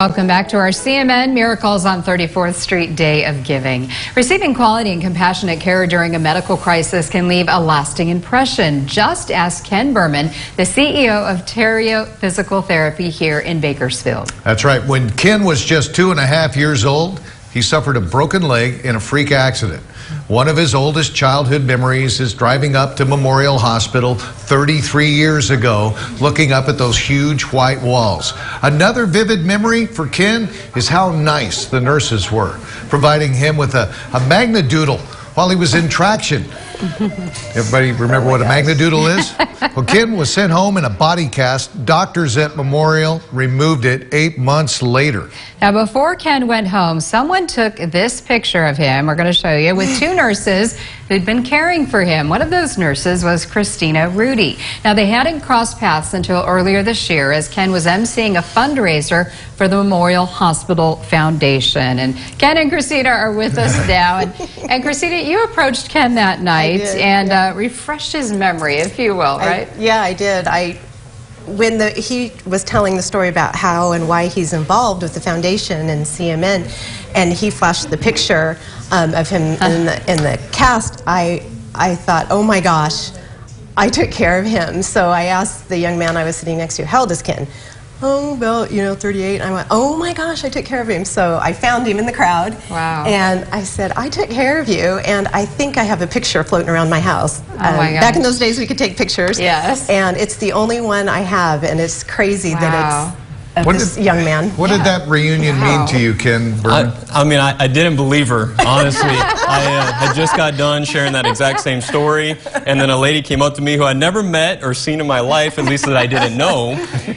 Welcome back to our CMN Miracles on 34th Street Day of Giving. Receiving quality and compassionate care during a medical crisis can leave a lasting impression. Just ask Ken Berman, the CEO of Terrio Physical Therapy here in Bakersfield. That's right. When Ken was just 2.5 years old, he suffered a broken leg in a freak accident. One of his oldest childhood memories is driving up to Memorial Hospital 33 years ago, looking up at those huge white walls. Another vivid memory for Ken is how nice the nurses were, providing him with a magnadoodle while he was in traction. Everybody remember what a magnadoodle is? Well, Ken was sent home in a body cast. Doctors at Memorial removed it 8 months later. Now, before Ken went home, someone took this picture of him, we're going to show you, with two nurses who'd been caring for him. One of those nurses was Christina Rudy. Now, they hadn't crossed paths until earlier this year as Ken was emceeing a fundraiser for the Memorial Hospital Foundation. And Ken and Christina are with us now. And Christina, you approached Ken that night and refreshed his memory, if you will, right? Yeah, I did. When he was telling the story about how and why he's involved with the foundation and CMN, and he flashed the picture of him in the cast, I thought, oh my gosh, I took care of him. So I asked the young man I was sitting next to, how old is Ken? Oh, about, 38. I went, oh my gosh, I took care of him. So I found him in the crowd. Wow. And I said, I took care of you. And I think I have a picture floating around my house. Oh my gosh. Back in those days, we could take pictures. Yes. And it's the only one I have. And it's crazy that it's of this young man. What did that reunion mean to you, Ken Berman? I didn't believe her, honestly. I had just got done sharing that exact same story, and then a lady came up to me who I'd never met or seen in my life, at least that I didn't know,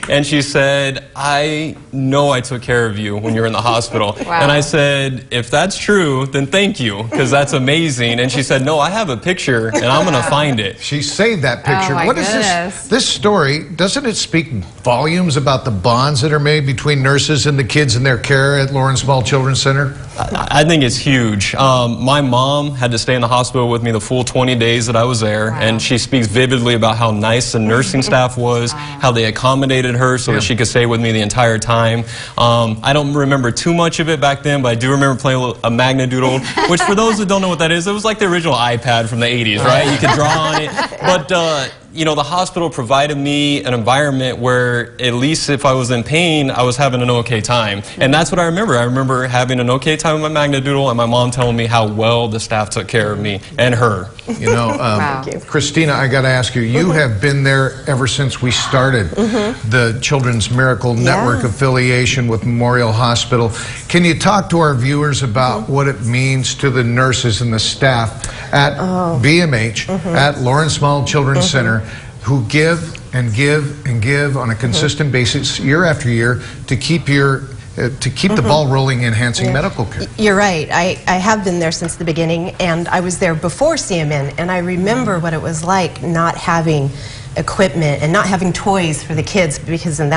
and she said, I know I took care of you when you were in the hospital. Wow. And I said, if that's true, then thank you, because that's amazing. And she said, no, I have a picture, and I'm going to find it. She saved that picture. Oh my What is goodness. this story? Doesn't it speak volumes about the bonds that are made between nurses and the kids in their care at Lawrence Small Children's Center? I think it's huge. My mom had to stay in the hospital with me the full 20 days that I was there, and she speaks vividly about how nice the nursing staff was, how they accommodated her so that she could stay with me the entire time. I don't remember too much of it back then, but I do remember playing a magnadoodle, which for those that don't know what that is, it was like the original iPad from the 80s, right? You could draw on it. But the hospital provided me an environment where at least if I was in pain, I was having an okay time. And that's what I remember. I remember having an okay time with my magnadoodle and my mom telling me how well the staff took care of me and her. Wow. Christina, I got to ask you, you have been there ever since we started the Children's Miracle Network affiliation with Memorial Hospital. Can you talk to our viewers about what it means to the nurses and the staff at BMH, at Lawrence Small Children's Center, who give and give and give on a consistent basis year after year to keep the ball rolling, enhancing medical care? You're right. I have been there since the beginning, and I was there before CMN, and I remember what it was like not having equipment and not having toys for the kids, because in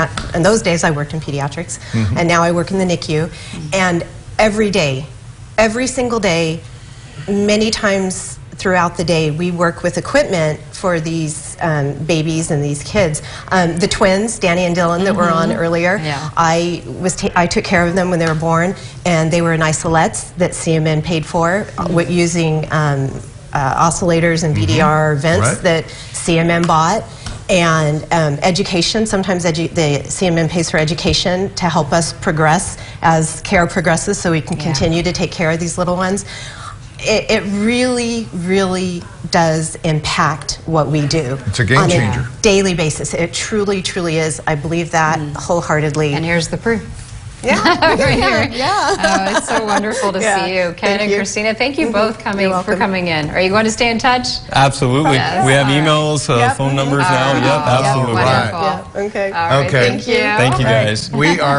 those days I worked in pediatrics, and now I work in the NICU, and every day, every single day, many times throughout the day, we work with equipment for these babies and these kids. The twins, Danny and Dylan, that were on earlier, I took care of them when they were born, and they were in isolettes that CMN paid for, using oscillators and VDR vents that CMN bought. And education, sometimes the CMN pays for education to help us progress as care progresses so we can continue to take care of these little ones. It really, really does impact what we do. It's a game changer. On a daily basis. It truly, truly is. I believe that wholeheartedly. And here's the proof. Yeah. Right here. Yeah. Oh, it's so wonderful to see you. Ken and Christina, thank you both for coming in. Are you going to stay in touch? Absolutely. Yes. We have emails, phone numbers now. Yep, absolutely. Wonderful. Yeah. Okay. All right. Okay. Thank you. Thank you, guys. We are